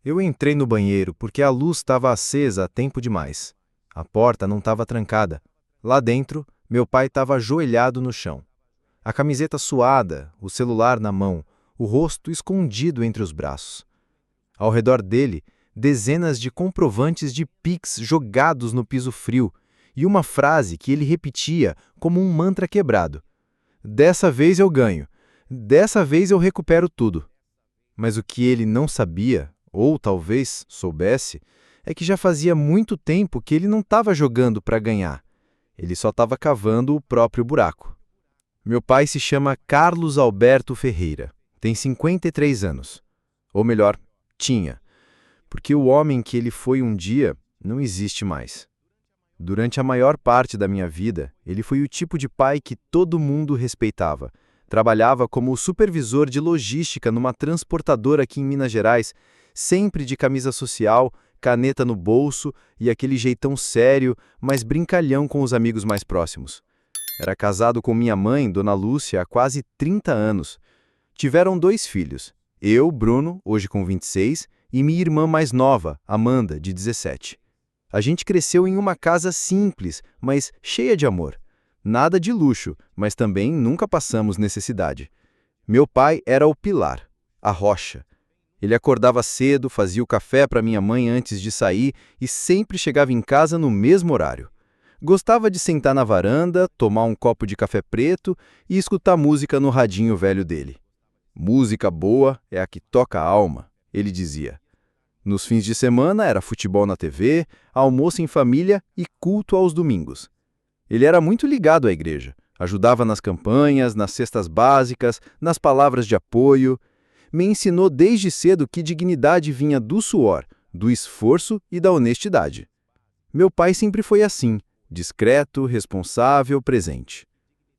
Eu entrei no banheiro porque a luz estava acesa há tempo demais. A porta não estava trancada. Lá dentro, meu pai estava ajoelhado no chão. A camiseta suada, o celular na mão, o rosto escondido entre os braços. Ao redor dele, dezenas de comprovantes de Pix jogados no piso frio e uma frase que ele repetia como um mantra quebrado. Dessa vez eu ganho. Dessa vez eu recupero tudo. Mas o que ele não sabia, ou talvez soubesse, é que já fazia muito tempo que ele não estava jogando para ganhar. Ele só estava cavando o próprio buraco. Meu pai se chama Carlos Alberto Ferreira. Tem 53 anos. Ou melhor, tinha. Porque o homem que ele foi um dia não existe mais. Durante a maior parte da minha vida, ele foi o tipo de pai que todo mundo respeitava. Trabalhava como supervisor de logística numa transportadora aqui em Minas Gerais, sempre de camisa social, caneta no bolso e aquele jeitão sério, mas brincalhão com os amigos mais próximos. Era casado com minha mãe, Dona Lúcia, há quase 30 anos. Tiveram 2 filhos, eu, Bruno, hoje com 26, e minha irmã mais nova, Amanda, de 17. A gente cresceu em uma casa simples, mas cheia de amor. Nada de luxo, mas também nunca passamos necessidade. Meu pai era o pilar, a rocha. Ele acordava cedo, fazia o café para minha mãe antes de sair e sempre chegava em casa no mesmo horário. Gostava de sentar na varanda, tomar um copo de café preto e escutar música no radinho velho dele. Música boa é a que toca a alma, ele dizia. Nos fins de semana era futebol na TV, almoço em família e culto aos domingos. Ele era muito ligado à igreja, ajudava nas campanhas, nas cestas básicas, nas palavras de apoio. Me ensinou desde cedo que dignidade vinha do suor, do esforço e da honestidade. Meu pai sempre foi assim, discreto, responsável, presente.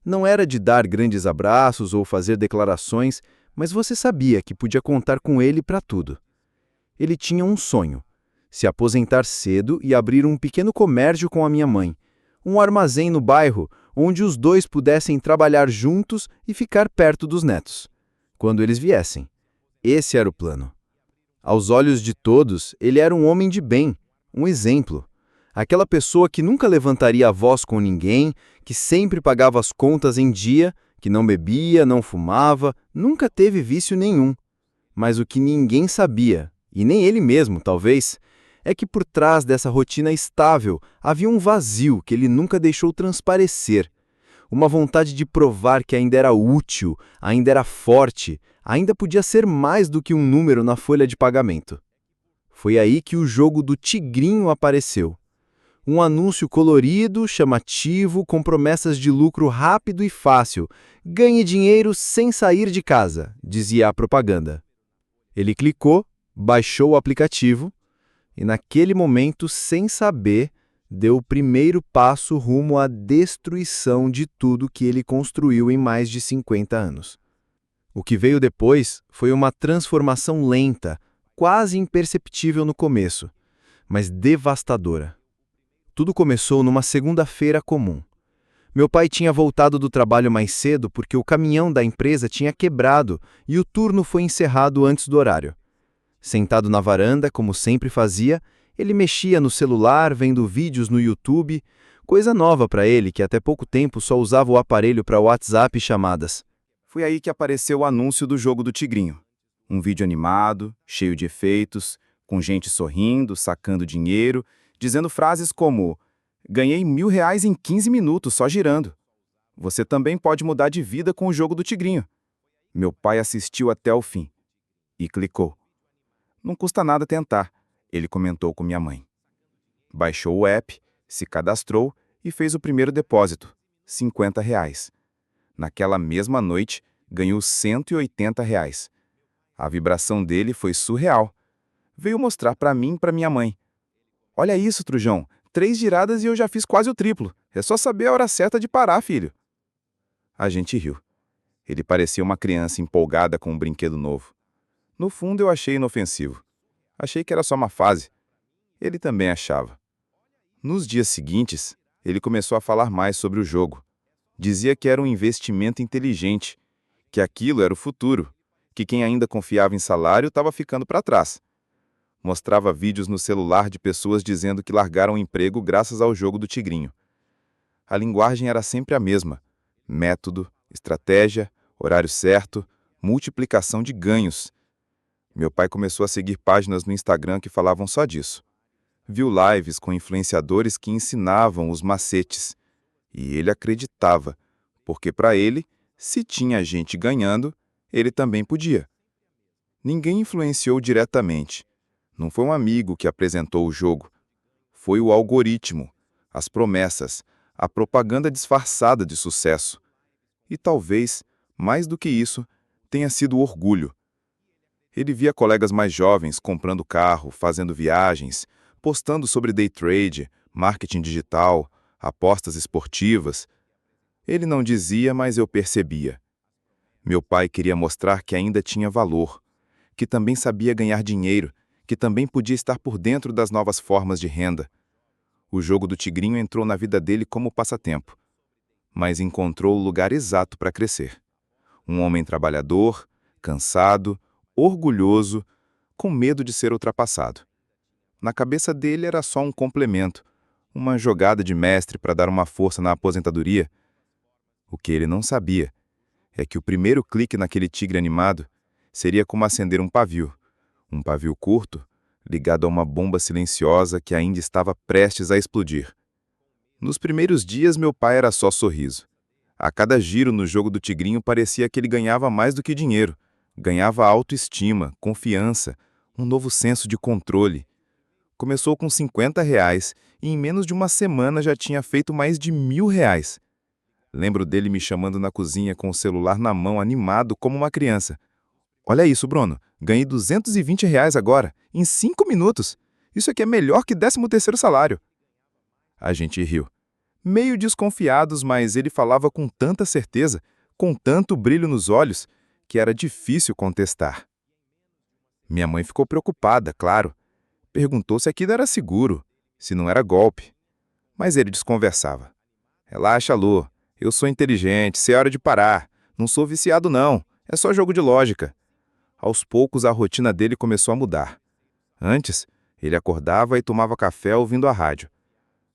Não era de dar grandes abraços ou fazer declarações, mas você sabia que podia contar com ele para tudo. Ele tinha um sonho: se aposentar cedo e abrir um pequeno comércio com a minha mãe, um armazém no bairro onde os dois pudessem trabalhar juntos e ficar perto dos netos, quando eles viessem. Esse era o plano. Aos olhos de todos, ele era um homem de bem, um exemplo. Aquela pessoa que nunca levantaria a voz com ninguém, que sempre pagava as contas em dia, que não bebia, não fumava, nunca teve vício nenhum. Mas o que ninguém sabia, e nem ele mesmo, talvez, é que por trás dessa rotina estável havia um vazio que ele nunca deixou transparecer. Uma vontade de provar que ainda era útil, ainda era forte, ainda podia ser mais do que um número na folha de pagamento. Foi aí que o jogo do tigrinho apareceu. Um anúncio colorido, chamativo, com promessas de lucro rápido e fácil. Ganhe dinheiro sem sair de casa, dizia a propaganda. Ele clicou, baixou o aplicativo e, naquele momento, sem saber, deu o primeiro passo rumo à destruição de tudo que ele construiu em mais de 50 anos. O que veio depois foi uma transformação lenta, quase imperceptível no começo, mas devastadora. Tudo começou numa segunda-feira comum. Meu pai tinha voltado do trabalho mais cedo porque o caminhão da empresa tinha quebrado e o turno foi encerrado antes do horário. Sentado na varanda, como sempre fazia, ele mexia no celular, vendo vídeos no YouTube, coisa nova para ele que até pouco tempo só usava o aparelho para WhatsApp e chamadas. Foi aí que apareceu o anúncio do jogo do Tigrinho. Um vídeo animado, cheio de efeitos, com gente sorrindo, sacando dinheiro, dizendo frases como: ganhei R$ 1.000 em 15 minutos só girando. Você também pode mudar de vida com o jogo do Tigrinho. Meu pai assistiu até o fim e clicou. Não custa nada tentar, ele comentou com minha mãe. Baixou o app, se cadastrou e fez o primeiro depósito, R$ 50. Naquela mesma noite, ganhou R$ 180. A vibração dele foi surreal. Veio mostrar para mim e para minha mãe. Olha isso, Trujão, 3 giradas e eu já fiz quase o triplo. É só saber a hora certa de parar, filho. A gente riu. Ele parecia uma criança empolgada com um brinquedo novo. No fundo, eu achei inofensivo. Achei que era só uma fase. Ele também achava. Nos dias seguintes, ele começou a falar mais sobre o jogo. Dizia que era um investimento inteligente, que aquilo era o futuro, que quem ainda confiava em salário estava ficando para trás. Mostrava vídeos no celular de pessoas dizendo que largaram o emprego graças ao jogo do tigrinho. A linguagem era sempre a mesma: método, estratégia, horário certo, multiplicação de ganhos. Meu pai começou a seguir páginas no Instagram que falavam só disso. Viu lives com influenciadores que ensinavam os macetes. E ele acreditava, porque para ele, se tinha gente ganhando, ele também podia. Ninguém influenciou diretamente. Não foi um amigo que apresentou o jogo. Foi o algoritmo, as promessas, a propaganda disfarçada de sucesso. E talvez, mais do que isso, tenha sido o orgulho. Ele via colegas mais jovens comprando carro, fazendo viagens, postando sobre day trade, marketing digital, apostas esportivas. Ele não dizia, mas eu percebia. Meu pai queria mostrar que ainda tinha valor, que também sabia ganhar dinheiro, que também podia estar por dentro das novas formas de renda. O jogo do tigrinho entrou na vida dele como passatempo, mas encontrou o lugar exato para crescer. Um homem trabalhador, cansado, orgulhoso, com medo de ser ultrapassado. Na cabeça dele era só um complemento, uma jogada de mestre para dar uma força na aposentadoria. O que ele não sabia é que o primeiro clique naquele tigre animado seria como acender um pavio curto, ligado a uma bomba silenciosa que ainda estava prestes a explodir. Nos primeiros dias, meu pai era só sorriso. A cada giro no jogo do tigrinho parecia que ele ganhava mais do que dinheiro. Ganhava autoestima, confiança, um novo senso de controle. Começou com R$ 50 e em menos de uma semana já tinha feito mais de R$ 1.000. Lembro dele me chamando na cozinha com o celular na mão, animado como uma criança. Olha isso, Bruno. Ganhei R$ 220 agora, em 5 minutos. Isso aqui é melhor que 13º salário. A gente riu. Meio desconfiados, mas ele falava com tanta certeza, com tanto brilho nos olhos, que era difícil contestar. Minha mãe ficou preocupada, claro. Perguntou se aquilo era seguro, se não era golpe. Mas ele desconversava. Relaxa, Lu. Eu sou inteligente, sei a hora de parar. Não sou viciado, não. É só jogo de lógica. Aos poucos, a rotina dele começou a mudar. Antes, ele acordava e tomava café ouvindo a rádio.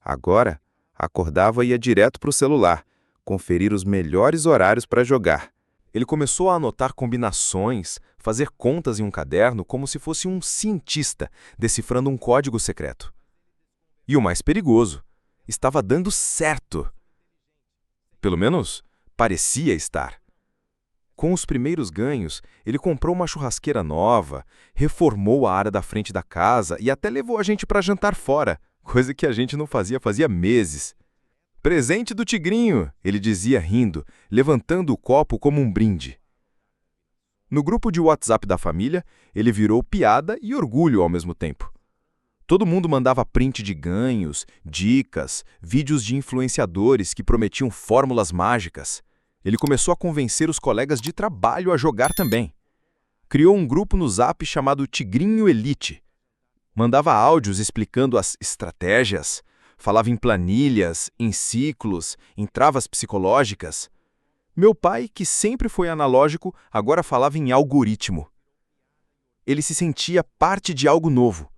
Agora, acordava e ia direto para o celular, conferir os melhores horários para jogar. Ele começou a anotar combinações, fazer contas em um caderno como se fosse um cientista decifrando um código secreto. E o mais perigoso, estava dando certo. Pelo menos, parecia estar. Com os primeiros ganhos, ele comprou uma churrasqueira nova, reformou a área da frente da casa e até levou a gente para jantar fora, coisa que a gente não fazia meses. Presente do tigrinho, ele dizia rindo, levantando o copo como um brinde. No grupo de WhatsApp da família, ele virou piada e orgulho ao mesmo tempo. Todo mundo mandava print de ganhos, dicas, vídeos de influenciadores que prometiam fórmulas mágicas. Ele começou a convencer os colegas de trabalho a jogar também. Criou um grupo no Zap chamado Tigrinho Elite. Mandava áudios explicando as estratégias, falava em planilhas, em ciclos, em travas psicológicas. Meu pai, que sempre foi analógico, agora falava em algoritmo. Ele se sentia parte de algo novo.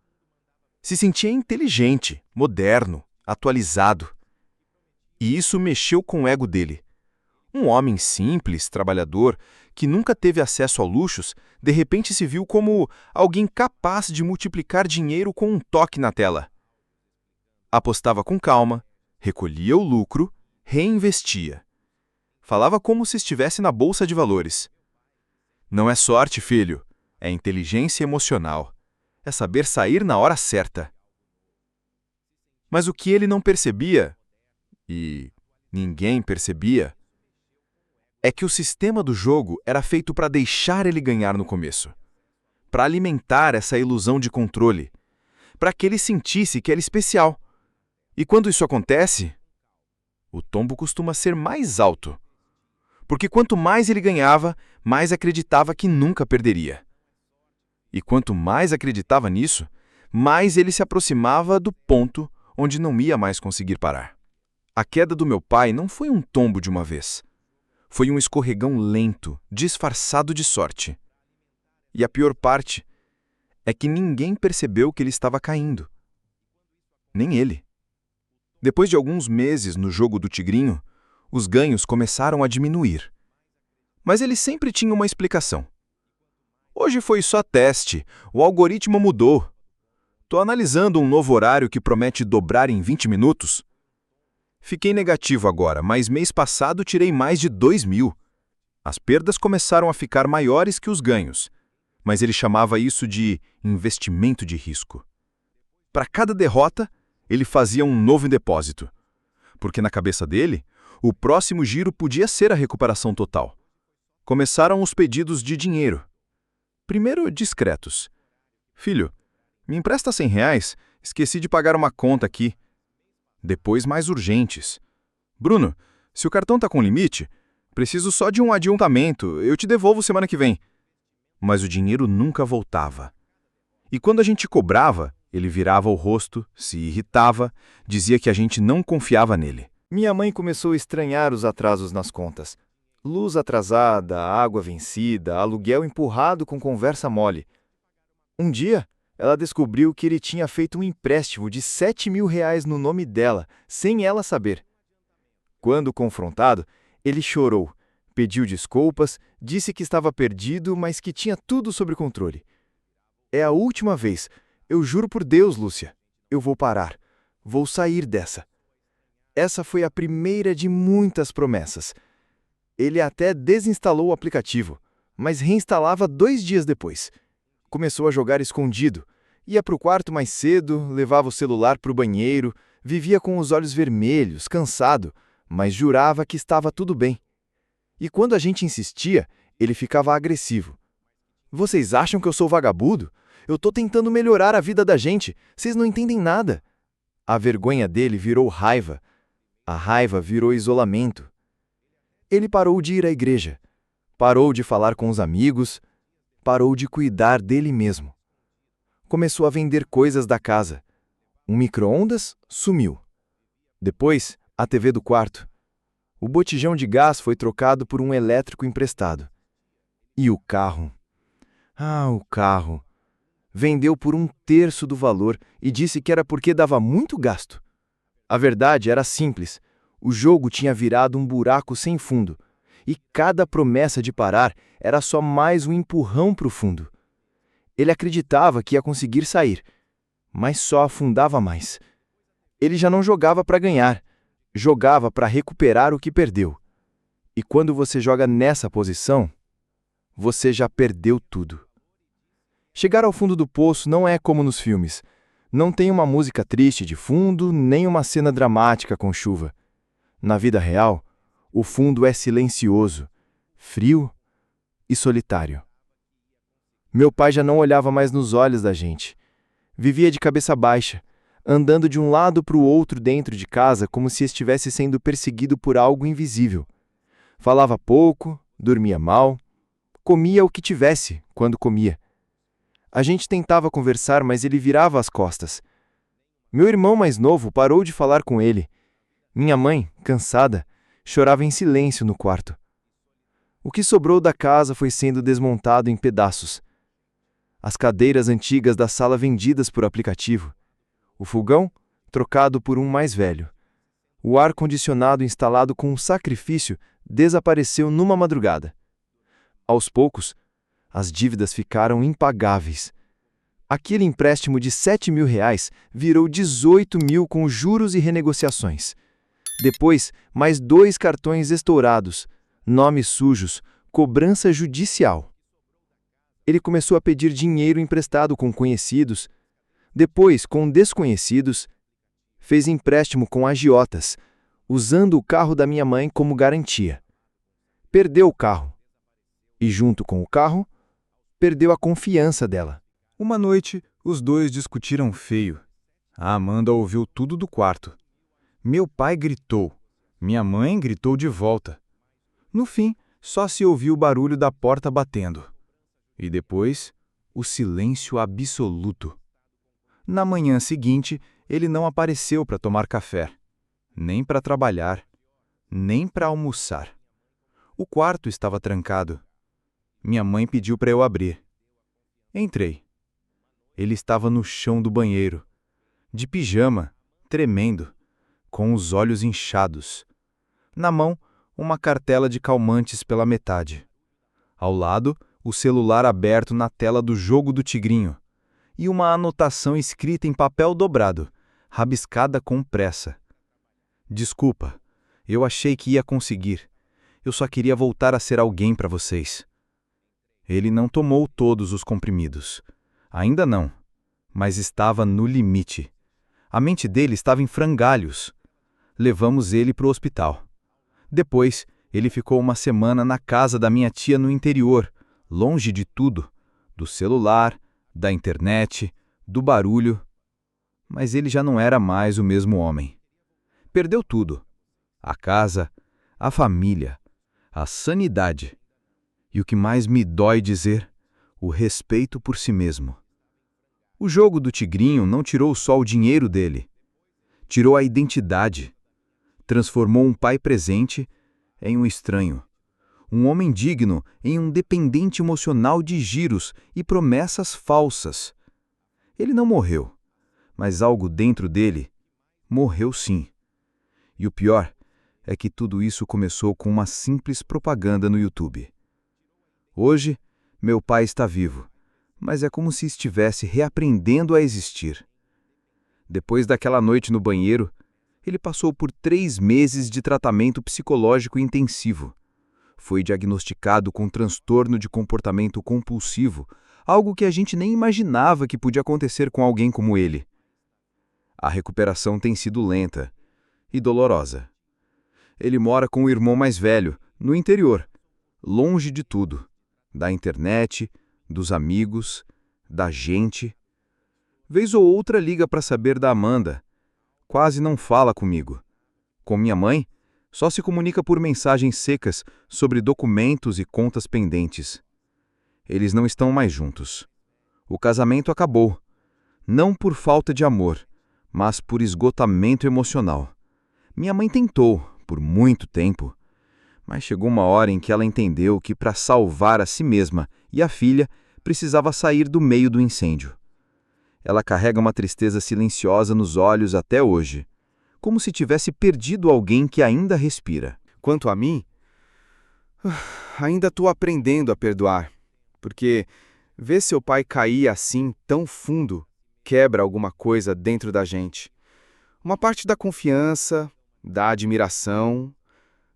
Se sentia inteligente, moderno, atualizado. E isso mexeu com o ego dele. Um homem simples, trabalhador, que nunca teve acesso a luxos, de repente se viu como alguém capaz de multiplicar dinheiro com um toque na tela. Apostava com calma, recolhia o lucro, reinvestia. Falava como se estivesse na bolsa de valores. Não é sorte, filho, é inteligência emocional. É saber sair na hora certa. Mas o que ele não percebia, e ninguém percebia, é que o sistema do jogo era feito para deixar ele ganhar no começo, para alimentar essa ilusão de controle, para que ele sentisse que era especial. E quando isso acontece, o tombo costuma ser mais alto, porque quanto mais ele ganhava, mais acreditava que nunca perderia. E quanto mais acreditava nisso, mais ele se aproximava do ponto onde não ia mais conseguir parar. A queda do meu pai não foi um tombo de uma vez. Foi um escorregão lento, disfarçado de sorte. E a pior parte é que ninguém percebeu que ele estava caindo. Nem ele. Depois de alguns meses no jogo do tigrinho, os ganhos começaram a diminuir. Mas ele sempre tinha uma explicação. Hoje foi só teste, o algoritmo mudou. Tô analisando um novo horário que promete dobrar em 20 minutos. Fiquei negativo agora, mas mês passado tirei mais de 2.000. As perdas começaram a ficar maiores que os ganhos, mas ele chamava isso de investimento de risco. Para cada derrota, ele fazia um novo depósito, porque na cabeça dele, o próximo giro podia ser a recuperação total. Começaram os pedidos de dinheiro. Primeiro, discretos. Filho, me empresta R$ 100? Esqueci de pagar uma conta aqui. Depois, mais urgentes. Bruno, se o cartão está com limite, preciso só de um adiantamento, eu te devolvo semana que vem. Mas o dinheiro nunca voltava. E quando a gente cobrava, ele virava o rosto, se irritava, dizia que a gente não confiava nele. Minha mãe começou a estranhar os atrasos nas contas. Luz atrasada, água vencida, aluguel empurrado com conversa mole. Um dia, ela descobriu que ele tinha feito um empréstimo de R$ 7.000 no nome dela, sem ela saber. Quando confrontado, ele chorou, pediu desculpas, disse que estava perdido, mas que tinha tudo sob controle. É a última vez. Eu juro por Deus, Lúcia. Eu vou parar. Vou sair dessa. Essa foi a primeira de muitas promessas. Ele até desinstalou o aplicativo, mas reinstalava 2 dias depois. Começou a jogar escondido. Ia para o quarto mais cedo, levava o celular para o banheiro, vivia com os olhos vermelhos, cansado, mas jurava que estava tudo bem. E quando a gente insistia, ele ficava agressivo. Vocês acham que eu sou vagabundo? Eu tô tentando melhorar a vida da gente. Vocês não entendem nada. A vergonha dele virou raiva. A raiva virou isolamento. Ele parou de ir à igreja. Parou de falar com os amigos. Parou de cuidar dele mesmo. Começou a vender coisas da casa. Um micro-ondas sumiu. Depois, a TV do quarto. O botijão de gás foi trocado por um elétrico emprestado. E o carro? O carro. Vendeu por 1/3 do valor e disse que era porque dava muito gasto. A verdade era simples. O jogo tinha virado um buraco sem fundo. E cada promessa de parar era só mais um empurrão para o fundo. Ele acreditava que ia conseguir sair, mas só afundava mais. Ele já não jogava para ganhar, jogava para recuperar o que perdeu. E quando você joga nessa posição, você já perdeu tudo. Chegar ao fundo do poço não é como nos filmes. Não tem uma música triste de fundo, nem uma cena dramática com chuva. Na vida real, o fundo é silencioso, frio e solitário. Meu pai já não olhava mais nos olhos da gente. Vivia de cabeça baixa, andando de um lado para o outro dentro de casa como se estivesse sendo perseguido por algo invisível. Falava pouco, dormia mal, comia o que tivesse quando comia. A gente tentava conversar, mas ele virava as costas. Meu irmão mais novo parou de falar com ele. Minha mãe, cansada, chorava em silêncio no quarto. O que sobrou da casa foi sendo desmontado em pedaços. As cadeiras antigas da sala vendidas por aplicativo. O fogão, trocado por um mais velho. O ar-condicionado instalado com um sacrifício desapareceu numa madrugada. Aos poucos, as dívidas ficaram impagáveis. Aquele empréstimo de R$ 7.000 virou 18.000 com juros e renegociações. Depois, mais 2 cartões estourados, nomes sujos, cobrança judicial. Ele começou a pedir dinheiro emprestado com conhecidos, depois com desconhecidos, fez empréstimo com agiotas, usando o carro da minha mãe como garantia. Perdeu o carro. E junto com o carro, perdeu a confiança dela. Uma noite, os dois discutiram feio. A Amanda ouviu tudo do quarto. Meu pai gritou. Minha mãe gritou de volta. No fim, só se ouviu o barulho da porta batendo. E depois, o silêncio absoluto. Na manhã seguinte, ele não apareceu para tomar café, nem para trabalhar, nem para almoçar. O quarto estava trancado. Minha mãe pediu para eu abrir. Entrei. Ele estava no chão do banheiro, de pijama, tremendo, com os olhos inchados. Na mão, uma cartela de calmantes pela metade. Ao lado, o celular aberto na tela do jogo do tigrinho. E uma anotação escrita em papel dobrado, rabiscada com pressa. Desculpa, eu achei que ia conseguir. Eu só queria voltar a ser alguém para vocês. Ele não tomou todos os comprimidos. Ainda não, mas estava no limite. A mente dele estava em frangalhos. Levamos ele para o hospital. Depois, ele ficou uma semana na casa da minha tia no interior, longe de tudo, do celular, da internet, do barulho. Mas ele já não era mais o mesmo homem. Perdeu tudo. A casa, a família, a sanidade. E o que mais me dói dizer, o respeito por si mesmo. O jogo do tigrinho não tirou só o dinheiro dele. Tirou a identidade. Transformou um pai presente em um estranho. Um homem digno em um dependente emocional de giros e promessas falsas. Ele não morreu, mas algo dentro dele morreu sim. E o pior é que tudo isso começou com uma simples propaganda no YouTube. Hoje, meu pai está vivo, mas é como se estivesse reaprendendo a existir. Depois daquela noite no banheiro, ele passou por 3 meses de tratamento psicológico intensivo. Foi diagnosticado com transtorno de comportamento compulsivo, algo que a gente nem imaginava que podia acontecer com alguém como ele. A recuperação tem sido lenta e dolorosa. Ele mora com o irmão mais velho, no interior, longe de tudo, da internet, dos amigos, da gente. Vez ou outra liga para saber da Amanda. Quase não fala comigo. Com minha mãe, só se comunica por mensagens secas sobre documentos e contas pendentes. Eles não estão mais juntos. O casamento acabou, não por falta de amor, mas por esgotamento emocional. Minha mãe tentou, por muito tempo, mas chegou uma hora em que ela entendeu que para salvar a si mesma e a filha, precisava sair do meio do incêndio. Ela carrega uma tristeza silenciosa nos olhos até hoje, como se tivesse perdido alguém que ainda respira. Quanto a mim, ainda estou aprendendo a perdoar, porque ver seu pai cair assim tão fundo quebra alguma coisa dentro da gente. Uma parte da confiança, da admiração,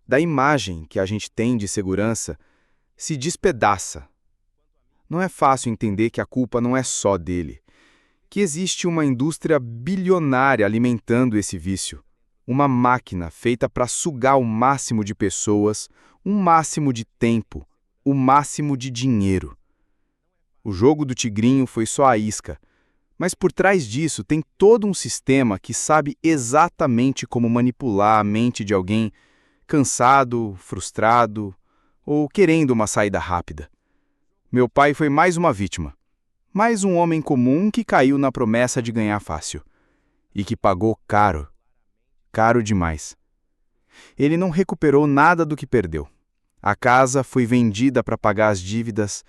da imagem que a gente tem de segurança se despedaça. Não é fácil entender que a culpa não é só dele, que existe uma indústria bilionária alimentando esse vício, uma máquina feita para sugar o máximo de pessoas, um máximo de tempo, o máximo de dinheiro. O jogo do tigrinho foi só a isca, mas por trás disso tem todo um sistema que sabe exatamente como manipular a mente de alguém cansado, frustrado ou querendo uma saída rápida. Meu pai foi mais uma vítima, mais um homem comum que caiu na promessa de ganhar fácil e que pagou caro, caro demais. Ele não recuperou nada do que perdeu. A casa foi vendida para pagar as dívidas,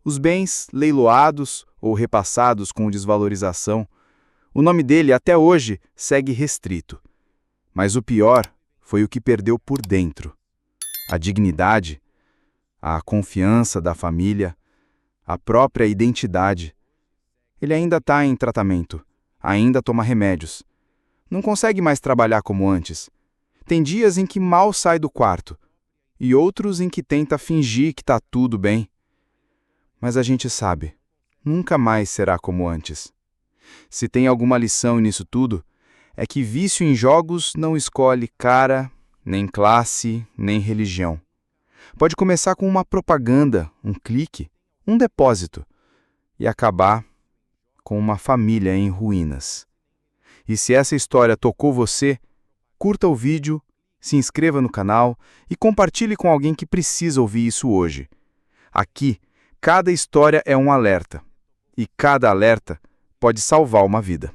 os bens leiloados ou repassados com desvalorização. O nome dele até hoje segue restrito. Mas o pior foi o que perdeu por dentro. A dignidade, a confiança da família, a própria identidade. Ele ainda está em tratamento, ainda toma remédios. Não consegue mais trabalhar como antes. Tem dias em que mal sai do quarto e outros em que tenta fingir que está tudo bem. Mas a gente sabe, nunca mais será como antes. Se tem alguma lição nisso tudo, é que vício em jogos não escolhe cara, nem classe, nem religião. Pode começar com uma propaganda, um clique, um depósito, e acabar com uma família em ruínas. E se essa história tocou você, curta o vídeo, se inscreva no canal e compartilhe com alguém que precisa ouvir isso hoje. Aqui, cada história é um alerta, e cada alerta pode salvar uma vida.